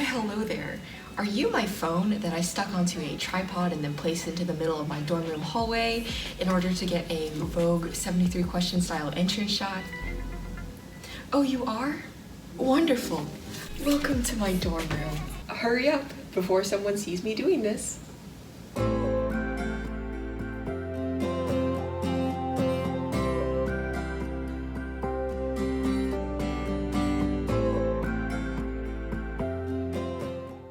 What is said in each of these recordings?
Why hello there. Are you my phone that I stuck onto a tripod and then placed into the middle of my dorm room hallway in order to get a Vogue 73 question style entrance shot? Oh, you are? Wonderful. Welcome to my dorm room. Hurry up before someone sees me doing this.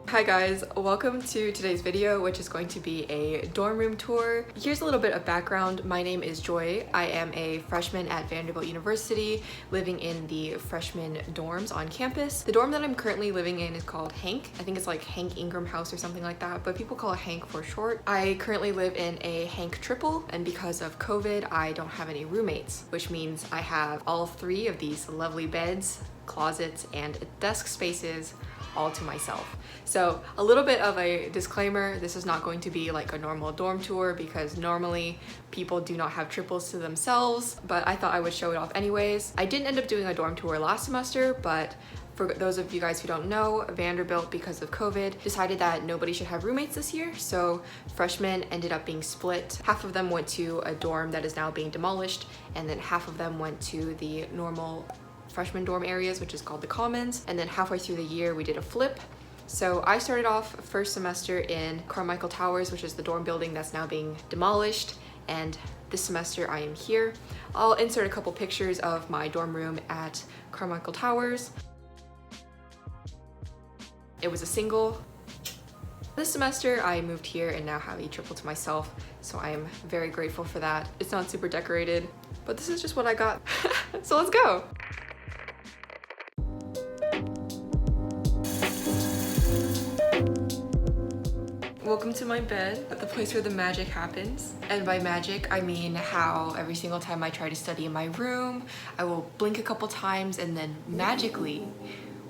Hi guys, welcome to today's video, which is going to be a dorm room tour. Here's a little bit of background. My name is Joy. I am a freshman at Vanderbilt University, living in the freshman dorms on campus. The dorm that I'm currently living in is called Hank. I think it's like Hank Ingram House or something like that, but people call it Hank for short. I currently live in a Hank triple, and because of COVID, I don't have any roommates, which means I have all three of these lovely beds, closets, and desk spaces all to myself. So a little bit of a disclaimer, this is not going to be like a normal dorm tour because normally people do not have triples to themselves, but I thought I would show it off anyways. I didn't end up doing a dorm tour last semester, but for those of you guys who don't know, Vanderbilt, because of COVID, decided that nobody should have roommates this year, so freshmen ended up being split. Half of them went to a dorm that is now being demolished, and then half of them went to the normal freshman dorm areas, which is called the Commons, and then halfway through the year we did a flip. So I started off first semester in Carmichael Towers, which is the dorm building that's now being demolished, and this semester I am here. I'll insert a couple pictures of my dorm room at Carmichael Towers. It was a single. This semester I moved here and now have a triple to myself, so I am very grateful for that. It's not super decorated, but this is just what I got. So let's go. Welcome to my bed, the place where the magic happens. And by magic, I mean how every single time I try to study in my room, I will blink a couple times and then magically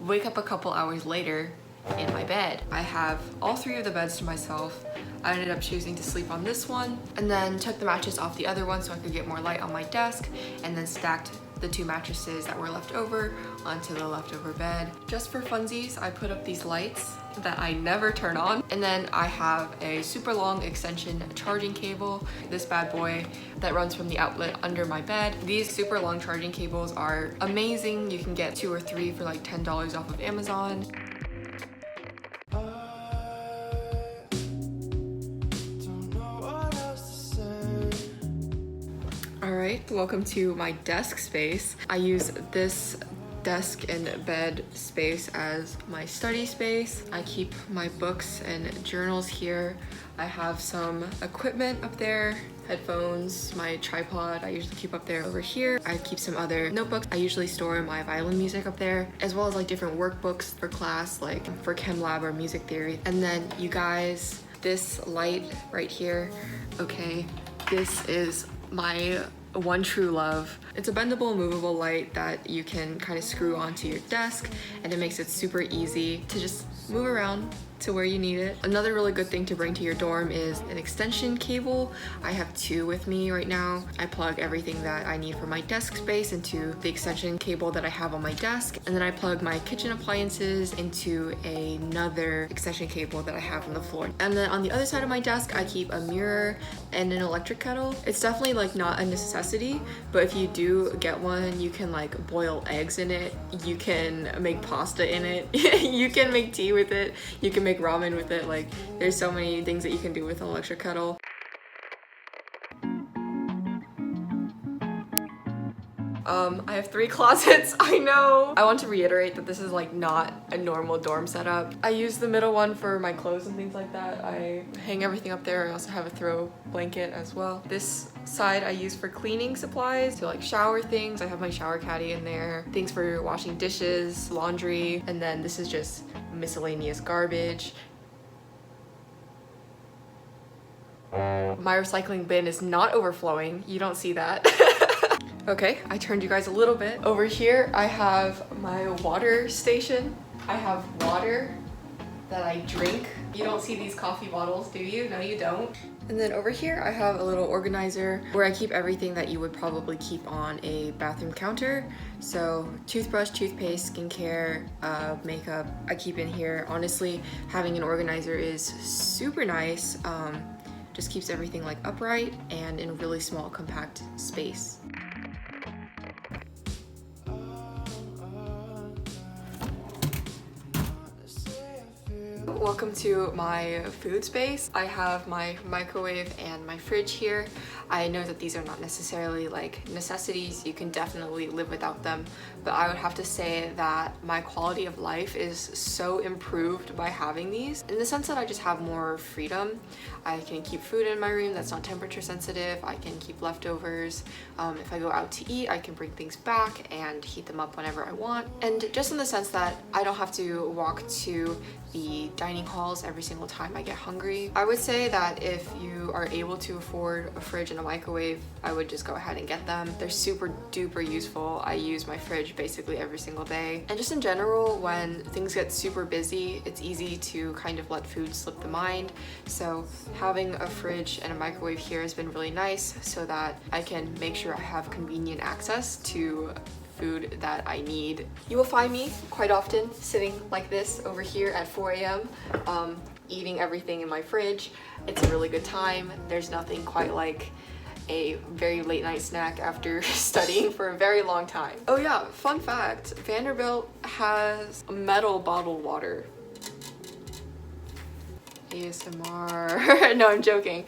wake up a couple hours later in my bed. I have all three of the beds to myself. I ended up choosing to sleep on this one and then took the mattress off the other one so I could get more light on my desk, and then stacked the two mattresses that were left over onto the leftover bed. Just for funsies, I put up these lights that I never turn on. And then I have a super long extension charging cable, this bad boy that runs from the outlet under my bed. These super long charging cables are amazing. You can get 2 or 3 for like $10 off of Amazon. Alright, welcome to my desk space. I use this desk and bed space as my study space. I keep my books and journals here. I have some equipment up there, headphones, my tripod I usually keep up there. Over here I keep some other notebooks. I usually store my violin music up there, as well as like different workbooks for class, like for chem lab or music theory. And then you guys, this light right here, okay, this is my one true love. It's a bendable, movable light that you can kind of screw onto your desk, and it makes it super easy to just move around to where you need it. Another really good thing to bring to your dorm is an extension cable. I have 2 with me right now. I plug everything that I need for my desk space into the extension cable that I have on my desk, and then I plug my kitchen appliances into another extension cable that I have on the floor. And then on the other side of my desk, I keep a mirror and an electric kettle. It's definitely like not a necessity, but if you do get one, you can like boil eggs in it, you can make pasta in it, you can make tea with it, you can make ramen with it. Like, there's so many things that you can do with an electric kettle. I have 3 closets, I know. I want to reiterate that this is like not a normal dorm setup. I use the middle one for my clothes and things like that. I hang everything up there. I also have a throw blanket as well. This side I use for cleaning supplies, to like shower things. I have my shower caddy in there, things for washing dishes, laundry, and then this is just miscellaneous garbage. My recycling bin is not overflowing. You don't see that. Okay, I turned you guys a little bit. Over here, I have my water station. I have water that I drink. You don't see these coffee bottles, do you? No, you don't. And then over here I have a little organizer where I keep everything that you would probably keep on a bathroom counter. So toothbrush, toothpaste, skincare, makeup, I keep in here. Honestly, having an organizer is super nice. Just keeps everything like upright and in a really small compact space. Welcome to my food space. I have my microwave and my fridge here. I know that these are not necessarily like necessities, you can definitely live without them, but I would have to say that my quality of life is so improved by having these, in the sense that I just have more freedom. I can keep food in my room that's not temperature sensitive, I can keep leftovers. If I go out to eat, I can bring things back and heat them up whenever I want. And just in the sense that I don't have to walk to the dining halls every single time I get hungry. I would say that if you are able to afford a fridge and a microwave, I would just go ahead and get them. They're super duper useful. I use my fridge basically every single day. And just in general, when things get super busy, it's easy to kind of let food slip the mind. So having a fridge and a microwave here has been really nice so that I can make sure I have convenient access to food that I need. You will find me quite often sitting like this over here at 4 a.m. Eating everything in my fridge. It's a really good time. There's nothing quite like a very late night snack after studying for a very long time. Oh yeah, fun fact, Vanderbilt has metal bottled water. ASMR. No, I'm joking.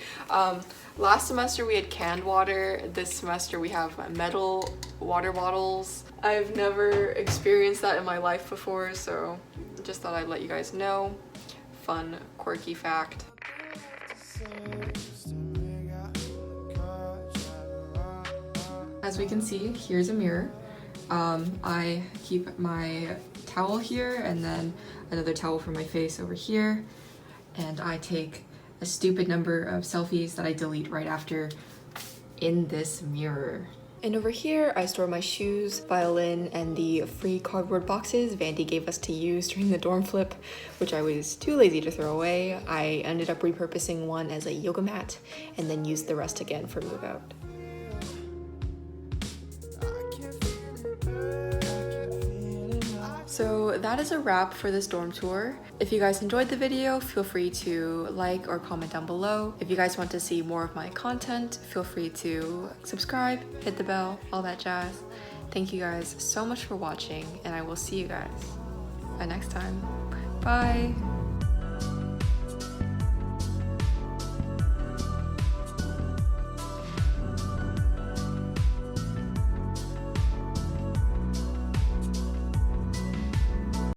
Last semester we had canned water. This semester we have metal water bottles. I've never experienced that in my life before, so just thought I'd let you guys know. Fun, quirky fact. As we can see, here's a mirror. I keep my towel here and then another towel for my face over here. And I take a stupid number of selfies that I delete right after in this mirror. And over here, I store my shoes, violin, and the free cardboard boxes Vandy gave us to use during the dorm flip, which I was too lazy to throw away. I ended up repurposing one as a yoga mat and then used the rest again for move out. So that is a wrap for this dorm tour. If you guys enjoyed the video, feel free to like or comment down below. If you guys want to see more of my content, feel free to subscribe, hit the bell, all that jazz. Thank you guys so much for watching, and I will see you guys next time. Bye!